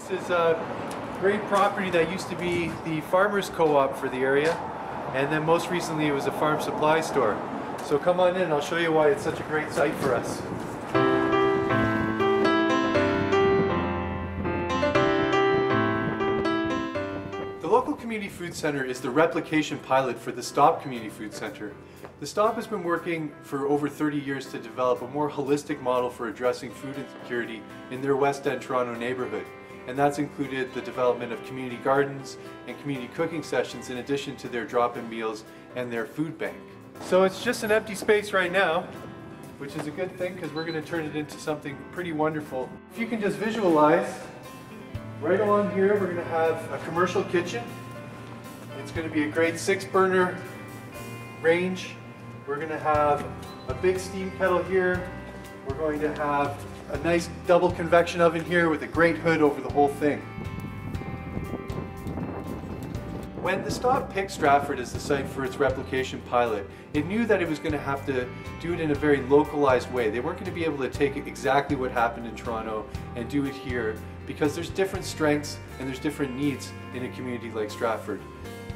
This is a great property that used to be the farmers co-op for the area, and then most recently it was a farm supply store. So come on in, I'll show you why it's such a great site for us. The local community food center is the replication pilot for the Stop Community Food Center. The Stop has been working for over 30 years to develop a more holistic model for addressing food insecurity in their West End Toronto neighborhood. And that's included the development of community gardens and community cooking sessions in addition to their drop-in meals and their food bank. So it's just an empty space right now, which is a good thing because we're going to turn it into something pretty wonderful. If you can just visualize, right along here we're going to have a commercial kitchen. It's going to be a great 6-burner range. We're going to have a big steam kettle here. We're going to have a nice double convection oven here with a great hood over the whole thing. When the Stop picked Stratford as the site for its replication pilot, it knew that it was going to have to do it in a very localized way. They weren't going to be able to take exactly what happened in Toronto and do it here because there's different strengths and there's different needs in a community like Stratford.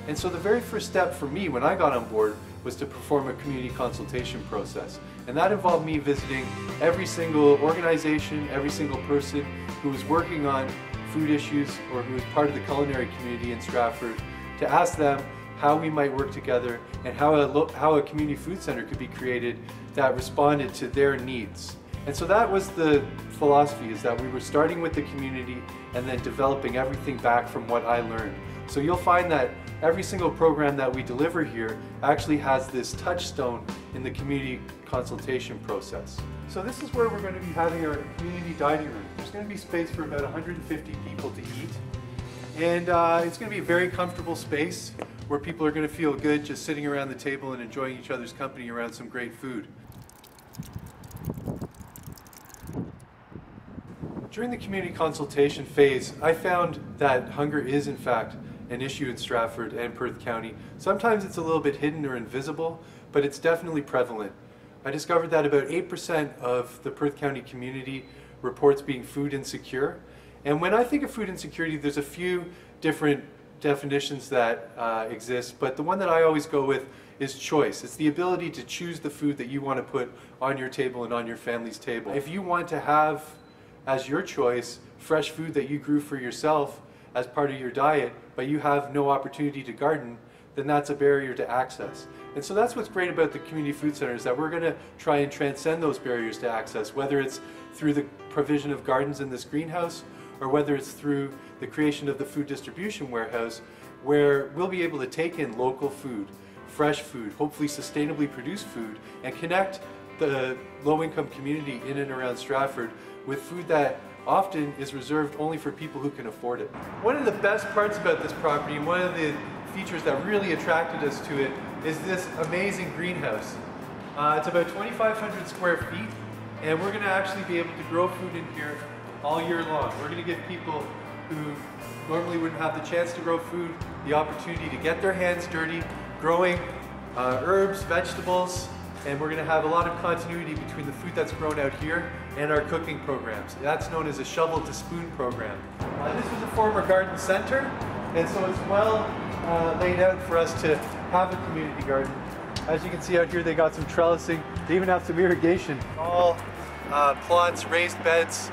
And so the very first step for me when I got on board was to perform a community consultation process. And that involved me visiting every single organization, every single person who was working on food issues or who was part of the culinary community in Stratford to ask them how we might work together and how a community food center could be created that responded to their needs. And so that was the philosophy, is that we were starting with the community and then developing everything back from what I learned. So you'll find that every single program that we deliver here actually has this touchstone in the community consultation process. So this is where we're going to be having our community dining room. There's going to be space for about 150 people to eat. And it's going to be a very comfortable space where people are going to feel good just sitting around the table and enjoying each other's company around some great food. During the community consultation phase, I found that hunger is in fact an issue in Stratford and Perth County. Sometimes it's a little bit hidden or invisible, but it's definitely prevalent. I discovered that about 8% of the Perth County community reports being food insecure. And when I think of food insecurity, there's a few different definitions that exist, but the one that I always go with is choice. It's the ability to choose the food that you want to put on your table and on your family's table. If you want to have as your choice fresh food that you grew for yourself as part of your diet, but you have no opportunity to garden, then that's a barrier to access. And so that's what's great about the community food center, is that we're going to try and transcend those barriers to access, whether it's through the provision of gardens in this greenhouse, or whether it's through the creation of the food distribution warehouse, where we'll be able to take in local food, fresh food, hopefully sustainably produced food, and connect the low-income community in and around Stratford with food that often is reserved only for people who can afford it. One of the best parts about this property, and one of the features that really attracted us to it, is this amazing greenhouse. It's about 2,500 square feet, and we're going to actually be able to grow food in here all year long. We're going to give people who normally wouldn't have the chance to grow food the opportunity to get their hands dirty, growing herbs, vegetables, and we're going to have a lot of continuity between the food that's grown out here and our cooking programs. That's known as a shovel to spoon program. This was a former garden center, and so it's well laid out for us to have a community garden. As you can see out here, they got some trellising. They even have some irrigation. All plots, raised beds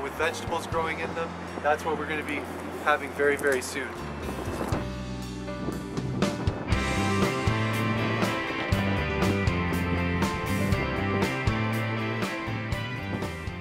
with vegetables growing in them. That's what we're going to be having very, very soon.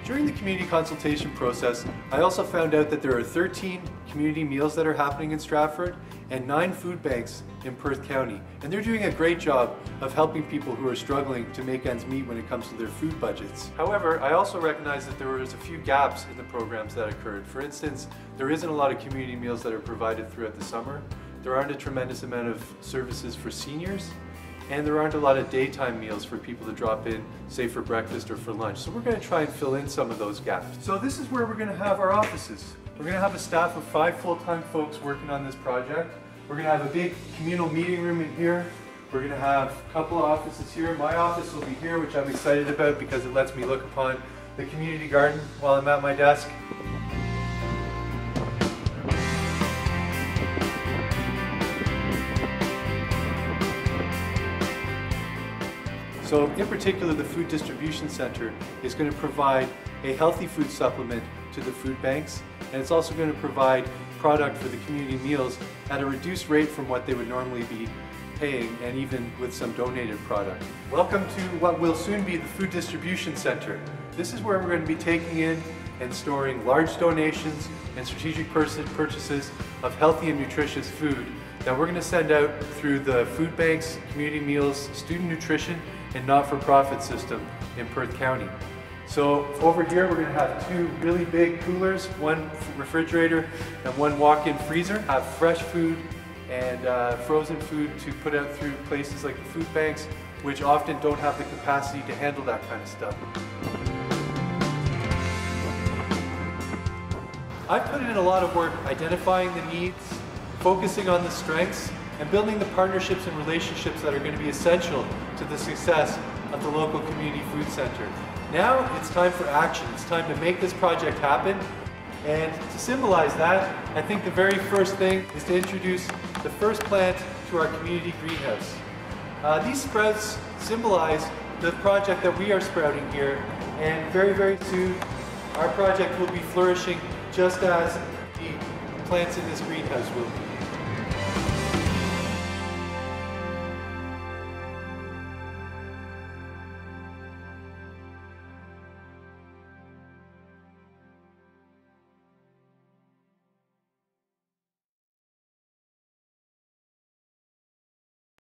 During the community consultation process, I also found out that there are 13 community meals that are happening in Stratford and 9 food banks in Perth County. And they're doing a great job of helping people who are struggling to make ends meet when it comes to their food budgets. However, I also recognize that there was a few gaps in the programs that occurred. For instance, there isn't a lot of community meals that are provided throughout the summer. There aren't a tremendous amount of services for seniors. And there aren't a lot of daytime meals for people to drop in, say for breakfast or for lunch. So we're going to try and fill in some of those gaps. So this is where we're going to have our offices. We're going to have a staff of 5 full-time folks working on this project. We're going to have a big communal meeting room in here. We're going to have a couple of offices here. My office will be here, which I'm excited about because it lets me look upon the community garden while I'm at my desk. So in particular, the Food Distribution Center is going to provide a healthy food supplement to the food banks, and it's also going to provide product for the community meals at a reduced rate from what they would normally be paying, and even with some donated product. Welcome to what will soon be the Food Distribution Center. This is where we're going to be taking in and storing large donations and strategic purchases of healthy and nutritious food that we're going to send out through the food banks, community meals, student nutrition, and not-for-profit system in Perth County. So over here we're going to have two really big coolers, one refrigerator and one walk-in freezer. Have fresh food and frozen food to put out through places like the food banks, which often don't have the capacity to handle that kind of stuff. I've put in a lot of work identifying the needs, focusing on the strengths, and building the partnerships and relationships that are going to be essential to the success of the local community food center. Now it's time for action. It's time to make this project happen. And to symbolize that, I think the very first thing is to introduce the first plant to our community greenhouse. These sprouts symbolize the project that we are sprouting here, and very, very soon our project will be flourishing just as the plants in this greenhouse will be.